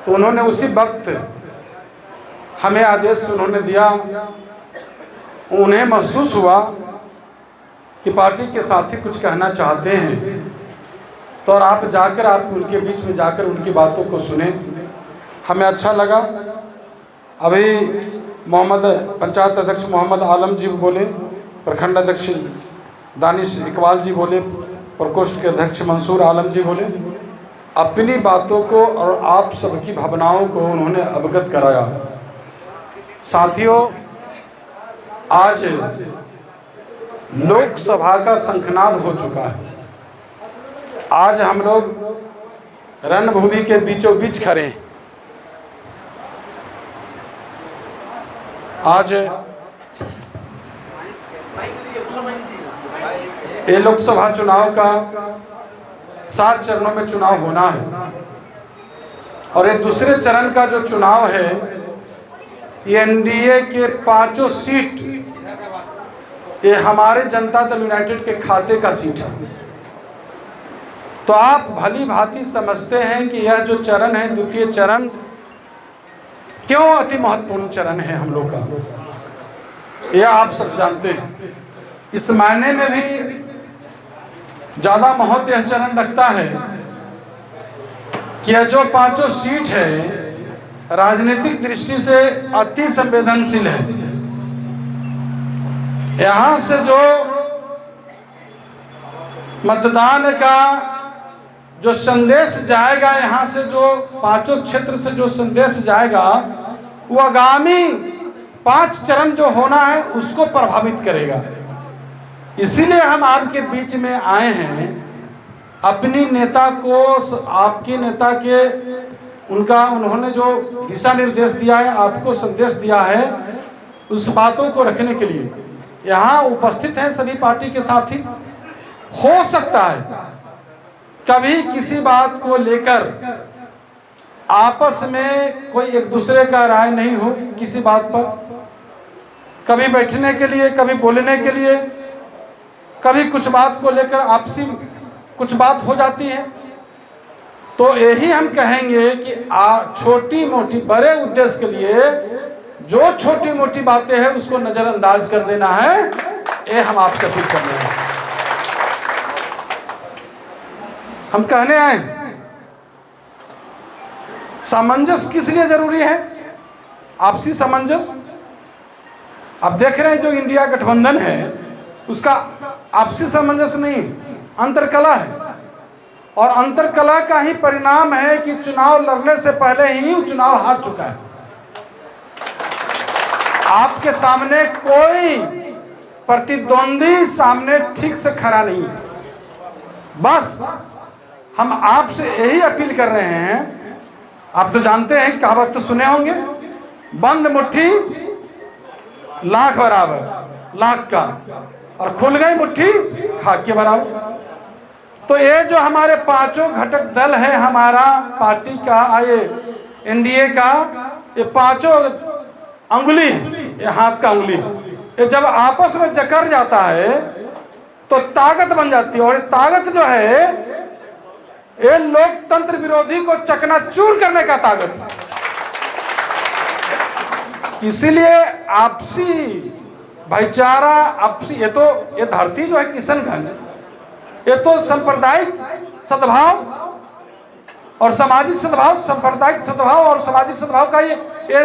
तो उन्होंने उसी वक्त हमें आदेश उन्होंने दिया। उन्हें महसूस हुआ कि पार्टी के साथी कुछ कहना चाहते हैं, तो और आप उनके बीच में जाकर उनकी बातों को सुने। हमें अच्छा लगा। अभी पंचायत अध्यक्ष मोहम्मद आलम जी बोले, प्रखंड अध्यक्ष दानिश इकबाल जी बोले, प्रकोष्ठ के अध्यक्ष मंसूर आलम जी बोले। अपनी बातों को और आप सबकी भावनाओं को उन्होंने अवगत कराया। साथियों, आज लोकसभा का शंखनाद हो चुका है। आज हम लोग रणभूमि के बीचों बीच खड़े हैं। आज ये लोकसभा चुनाव का 7 चरणों में चुनाव होना है और ये दूसरे चरण का जो चुनाव है, ये एनडीए के 5 सीट ये हमारे जनता दल यूनाइटेड के खाते का सीट है। तो आप भली भांति समझते हैं कि यह जो चरण है, द्वितीय चरण, क्यों अति महत्वपूर्ण चरण है हम लोग का, यह आप सब जानते हैं। इस मायने में भी ज़्यादा महत्व यह चरण रखता है कि यह जो 5 सीट है राजनीतिक दृष्टि से अति संवेदनशील है। यहाँ से जो मतदान का जो संदेश जाएगा, यहाँ से जो 5 क्षेत्र से जो संदेश जाएगा, वो आगामी 5 चरण जो होना है उसको प्रभावित करेगा। इसीलिए हम आपके बीच में आए हैं। अपनी नेता को, आपके नेता के उन्होंने जो दिशा निर्देश दिया है, आपको संदेश दिया है, उस बातों को रखने के लिए यहाँ उपस्थित हैं सभी पार्टी के साथी। हो सकता है कभी किसी बात को लेकर आपस में कोई एक दूसरे का राय नहीं हो किसी बात पर, कभी बैठने के लिए, कभी बोलने के लिए, कभी कुछ बात को लेकर आपसी कुछ बात हो जाती है। तो यही हम कहेंगे कि छोटी मोटी बड़े उद्देश्य के लिए जो छोटी मोटी बातें हैं उसको नज़रअंदाज कर देना है, ये हम आपसे अपील कर रहे हैं। हम कहने आए सामंजस्य किस लिए जरूरी है, आपसी सामंजस्य। आप देख रहे हैं जो इंडिया गठबंधन है उसका आपसी सामंजस्य नहीं, अंतरकला है। और अंतरकला का ही परिणाम है कि चुनाव लड़ने से पहले ही चुनाव हार चुका है। आपके सामने कोई प्रतिद्वंदी सामने ठीक से खड़ा नहीं। बस हम आपसे यही अपील कर रहे हैं। आप तो जानते हैं, कहावत तो सुने होंगे, बंद मुट्ठी लाख बराबर, लाख का, और खुल गई मुट्ठी खाक के बराबर। तो ये जो हमारे 5 घटक दल है हमारा पार्टी का, ये एनडीए का, ये 5 अंगुली है, ये हाथ का अंगुली, ये जब आपस में जकड़ जाता है तो ताकत बन जाती है। और ये ताकत जो है ये लोकतंत्र विरोधी को चकनाचूर करने का ताकत है। इसीलिए आपसी भाईचारा, आपसी ये धरती जो है किशनगंज, ये तो सांप्रदायिक सद्भाव और सामाजिक सद्भाव, सांप्रदायिक सद्भाव और सामाजिक सद्भाव का ये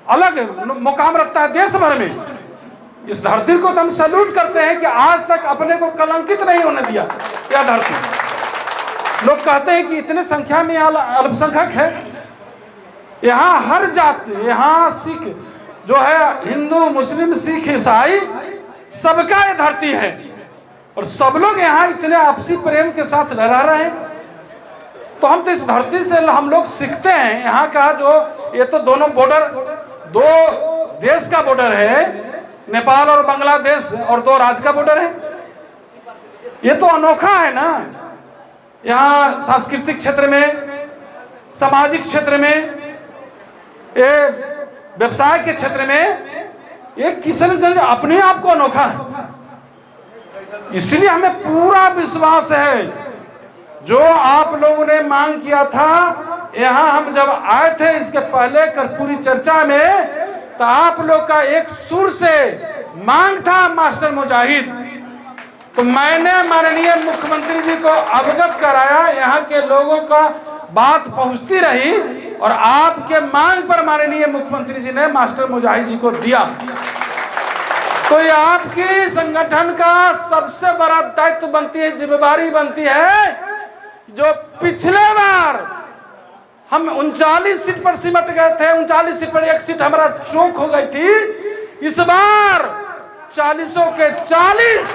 अलग मुकाम रखता है देश भर में। इस धरती को तो हम सैल्यूट करते हैं कि आज तक अपने को कलंकित नहीं होने दिया यह धरती। लोग कहते हैं कि इतने संख्या में अल्पसंख्यक है, यहाँ हर जाति, यहाँ सिख जो है, हिंदू मुस्लिम सिख ईसाई, सबका ये धरती है और सब लोग यहाँ इतने आपसी प्रेम के साथ रह रहे हैं। तो हम तो इस धरती से हम लोग सीखते हैं। यहाँ का जो ये तो दोनों बॉर्डर, 2 देश का बॉर्डर है, नेपाल और बांग्लादेश, और 2 राज्य का बॉर्डर है। ये तो अनोखा है ना। यहाँ सांस्कृतिक क्षेत्र में, सामाजिक क्षेत्र में, ये व्यवसाय के क्षेत्र में ये किशनगंज अपने आप को अनोखा है। इसलिए हमें पूरा विश्वास है जो आप लोगों ने मांग किया था, यहाँ हम जब आए थे इसके पहले कर्पूरी चर्चा में, तो आप लोग का एक सुर से मांग था मास्टर मुजाहिद। तो मैंने माननीय मुख्यमंत्री जी को अवगत कराया, यहाँ के लोगों का बात पहुंचती रही और आपके मांग पर माननीय मुख्यमंत्री जी ने मास्टर मुजाहिद जी को दिया। तो ये आपकी संगठन का सबसे बड़ा दायित्व बनती है, जिम्मेदारी बनती है। जो पिछले बार हम 39 सीट पर सिमट गए थे, 39 सीट पर एक सीट हमारा चूक हो गई थी, इस बार 40 के 40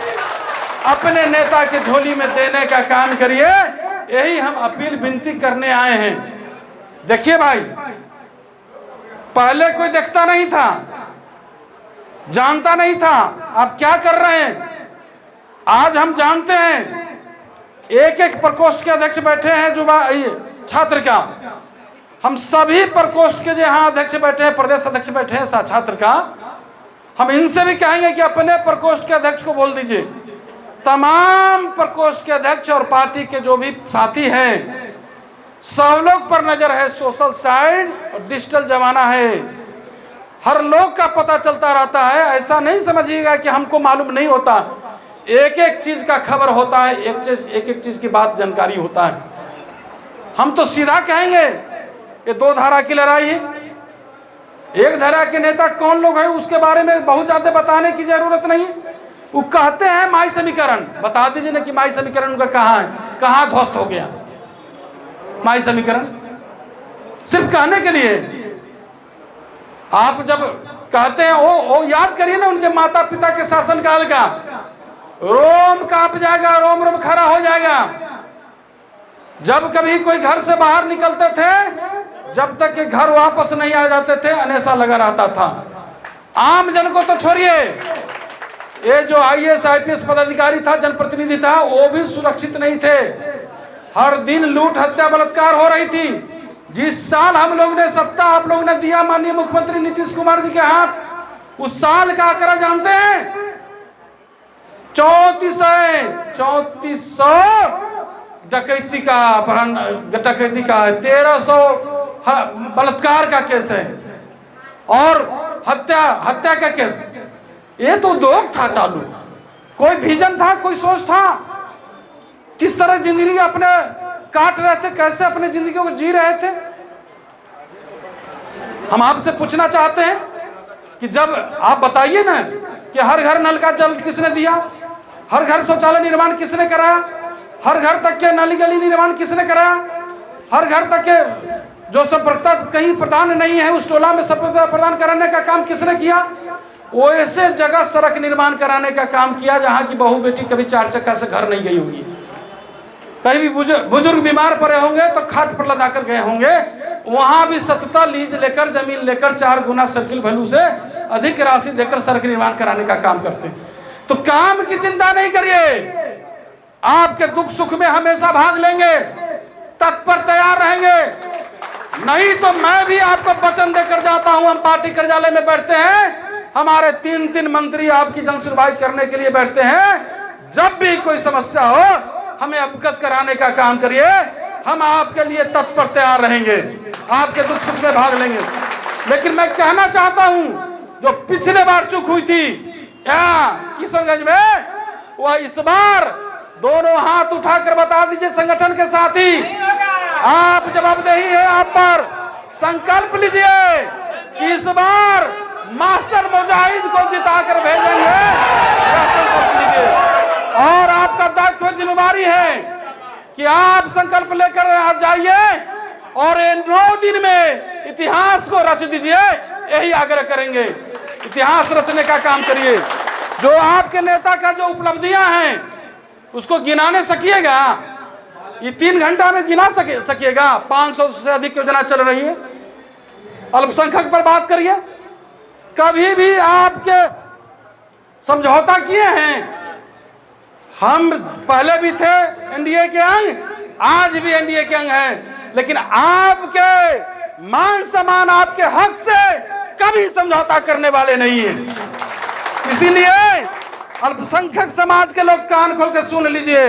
अपने नेता के झोली में देने का काम करिए। यही हम अपील विनती करने आए हैं। देखिए भाई, पहले कोई देखता नहीं था, जानता नहीं था आप क्या कर रहे हैं। आज हम जानते हैं, एक एक प्रकोष्ठ के अध्यक्ष बैठे हैं जो छात्र का, हम सभी प्रकोष्ठ के जो यहाँ अध्यक्ष बैठे हैं, प्रदेश अध्यक्ष बैठे हैं छात्र का, हम इनसे भी कहेंगे कि अपने प्रकोष्ठ के अध्यक्ष को बोल दीजिए। तमाम प्रकोष्ठ के अध्यक्ष और पार्टी के जो भी साथी हैं, सब लोग पर नजर है। सोशल साइड और डिजिटल जमाना है, हर लोग का पता चलता रहता है। ऐसा नहीं समझिएगा कि हमको मालूम नहीं होता, एक एक चीज का खबर होता है, एक एक चीज की बात जानकारी होता है। हम तो सीधा कहेंगे ये दो धारा की लड़ाई है। एक धारा के नेता कौन लोग हैं उसके बारे में बहुत ज्यादा बताने की जरूरत नहीं। वो कहते हैं माई समीकरण, बता दीजिए ना कि माई समीकरण उनका कहाँ है, कहाँ ध्वस्त हो गया माई समीकरण। सिर्फ कहने के लिए आप जब कहते हैं वो याद करिए ना उनके माता पिता के शासनकाल का, रोम कांप जाएगा, रोम रोम खड़ा हो जाएगा। जब कभी कोई घर से बाहर निकलते थे, जब तक कि घर वापस नहीं आ जाते थे, अनेसा लगा रहता था। आम जन को तो छोड़िए, ये जो IAS IPS पदाधिकारी था, जनप्रतिनिधि था, वो भी सुरक्षित नहीं थे। हर दिन लूट हत्या बलात्कार हो रही थी। जिस साल हम लोग ने सत्ता आप लोगों ने दिया माननीय मुख्यमंत्री नीतीश कुमार जी के हाथ, उस साल का आंकड़ा जानते हैं? 3400 डकैती का अपहरण, डकैती का 1300 बलात्कार का केस है और हत्या का केस। ये तो उद्योग था चालू, कोई विजन था, कोई सोच था, किस तरह जिंदगी अपने काट रहे थे, कैसे अपने जिंदगी को जी रहे थे। हम आपसे पूछना चाहते हैं कि जब आप बताइए ना कि हर घर नल का जल किसने दिया, हर घर शौचालय निर्माण किसने कराया, हर घर तक के नाली गली निर्माण किसने कराया, हर घर तक के जो संपर्कता कहीं प्रदान नहीं है उस टोला में संपर्कता प्रदान कराने का काम किसने किया। वो ऐसे जगह सड़क निर्माण कराने का काम किया जहाँ की बहू बेटी कभी 4 चक्का से घर नहीं गई होगी, कहीं भी बुजुर्ग बीमार पड़े होंगे तो खाट पर लदा कर गए होंगे, वहां भी सतता लीज लेकर, जमीन लेकर 4 गुना सर्किल वैल्यू से अधिक राशि देकर सड़क निर्माण कराने का काम करते हैं। तो काम की चिंता नहीं करिए, आपके दुख सुख में हमेशा भाग लेंगे, तत्पर तैयार रहेंगे। नहीं तो मैं भी आपको वचन देकर जाता हूं, हम पार्टी कार्यालय में बैठते हैं, हमारे 3 मंत्री आपकी जन सुनवाई करने के लिए बैठते हैं। जब भी कोई समस्या हो हमें अवगत कराने का काम करिए, हम आपके लिए तत्पर तैयार रहेंगे, आपके दुख सुख में भाग लेंगे। लेकिन मैं कहना चाहता हूं, जो पिछले बार चूक हुई थी किशनगंज में, वह इस बार दोनों हाथ उठाकर बता दीजिए संगठन के साथी, आप जवाबदेही है आप पर, संकल्प लीजिए कि इस बार मास्टर मुजाहिद को जिताकर भेजेंगे। संकल्प लीजिए और आपका दायित्व जिम्मेदारी है कि आप संकल्प लेकर आ जाइए और 9 दिन में इतिहास को रच दीजिए। यही आग्रह करेंगे, इतिहास रचने का काम करिए। जो आपके नेता का जो उपलब्धियां हैं उसको गिनाने सकिएगा, ये 3 घंटा में गिना सकिएगा। 500 से अधिक योजना चल रही है, अल्पसंख्यक पर बात करिए, कभी भी आपके समझौता किए हैं? हम पहले भी थे एनडीए के अंग, आज भी एनडीए के अंग हैं, लेकिन आपके मान सम्मान, आपके हक से कभी समझौता करने वाले नहीं है। इसीलिए अल्पसंख्यक समाज के लोग कान खोल के सुन लीजिए,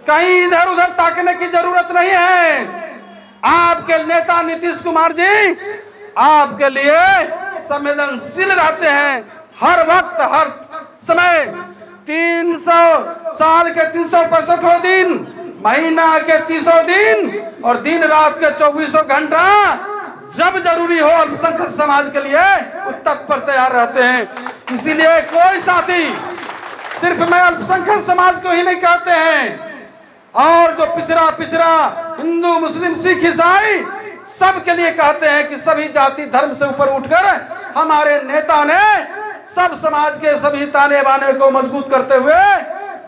कहीं इधर उधर ताकने की जरूरत नहीं है। आपके नेता नीतीश कुमार जी आपके लिए संवेदनशील रहते हैं, हर वक्त हर समय। 300 साल के 365 दिन, महीना के 30 दिन और दिन रात के 24 घंटा जब जरूरी हो अल्पसंख्यक समाज के लिए वो तत्पर तैयार रहते हैं। इसीलिए कोई साथी, सिर्फ मैं अल्पसंख्यक समाज को ही नहीं कहते हैं, और जो पिछड़ा हिंदू मुस्लिम सिख ईसाई सबके लिए कहते हैं कि सभी जाति धर्म से ऊपर उठकर हमारे नेता ने सब समाज के सभी ताने बाने को मजबूत करते हुए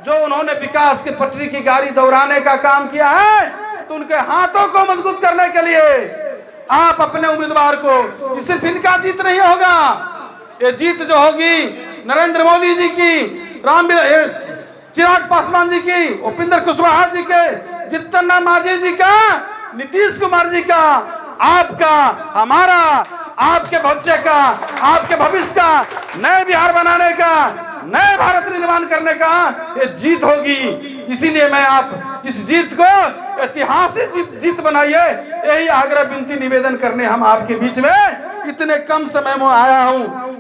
जो उन्होंने विकास की पटरी की गाड़ी दौड़ाने का काम किया है, तो उनके हाथों को मजबूत करने के लिए आप अपने उम्मीदवार को, सिर्फ इनका जीत नहीं होगा, ये जीत जो होगी नरेंद्र मोदी जी की, चिराग पासवान जी की, उपेंद्र कुशवाहा जी के, जीतन राम मांझी जी का, नीतीश कुमार जी का, आपका, हमारा, आपके बच्चे का, आपके भविष्य का, नए बिहार बनाने का, नए भारत निर्माण करने का ये जीत होगी। इसीलिए मैं आप इस जीत को ऐतिहासिक जीत बनाइए, यही आग्रह विनती निवेदन करने हम आपके बीच में इतने कम समय में आया हूं।